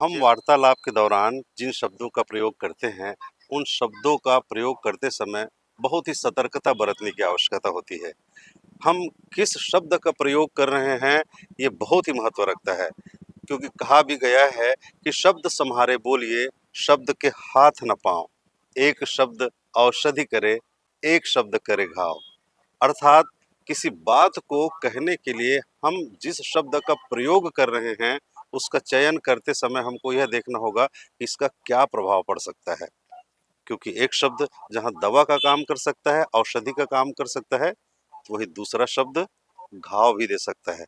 हम वार्तालाप के दौरान जिन शब्दों का प्रयोग करते हैं, उन शब्दों का प्रयोग करते समय बहुत ही सतर्कता बरतने की आवश्यकता होती है। हम किस शब्द का प्रयोग कर रहे हैं, ये बहुत ही महत्व रखता है, क्योंकि कहा भी गया है कि शब्द सम्हारे बोलिए, शब्द के हाथ न पाँव। एक शब्द औषधि करे, एक शब्द करे घाव। अर्थात किसी बात को कहने के लिए हम जिस शब्द का प्रयोग कर रहे हैं, उसका चयन करते समय हमको यह देखना होगा कि इसका क्या प्रभाव पड़ सकता है। क्योंकि एक शब्द जहाँ दवा का काम कर सकता है, औषधि का काम कर सकता है, तो वही दूसरा शब्द घाव भी दे सकता है।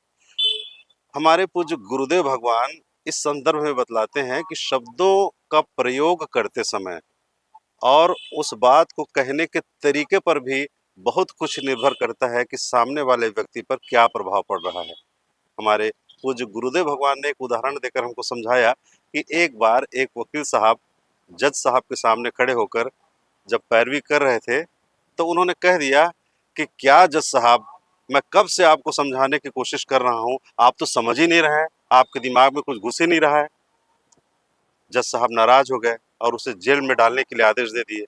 हमारे पूज्य गुरुदेव भगवान इस संदर्भ में बतलाते हैं कि शब्दों का प्रयोग करते समय और उस बात को कहने के तरीके पर भी बहुत कुछ निर्भर करता है कि सामने वाले व्यक्ति पर क्या प्रभाव पड़ रहा है। हमारे पूज्य गुरुदेव भगवान ने एक उदाहरण देकर हमको समझाया कि एक बार एक वकील साहब जज साहब के सामने खड़े होकर जब पैरवी कर रहे थे, तो उन्होंने कह दिया कि क्या जज साहब, मैं कब से आपको समझाने की कोशिश कर रहा हूँ, आप तो समझ ही नहीं रहे हैं, आपके दिमाग में कुछ घुस ही नहीं रहा है। जज साहब नाराज हो गए और उसे जेल में डालने के लिए आदेश दे दिए।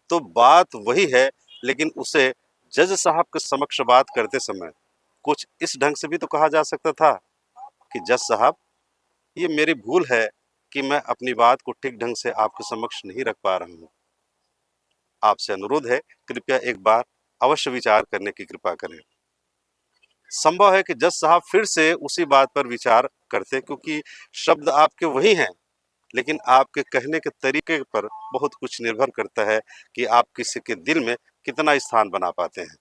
तो बात वही है, लेकिन उसे जज साहब के समक्ष बात करते समय कुछ इस ढंग से भी तो कहा जा सकता था कि जज साहब, ये मेरी भूल है कि मैं अपनी बात को ठीक ढंग से आपके समक्ष नहीं रख पा रहा हूँ। आपसे अनुरोध है, कृपया एक बार अवश्य विचार करने की कृपा करें। संभव है कि जज साहब फिर से उसी बात पर विचार करते, क्योंकि शब्द आपके वही हैं, लेकिन आपके कहने के तरीके पर बहुत कुछ निर्भर करता है कि आप किसी के दिल में कितना स्थान बना पाते हैं।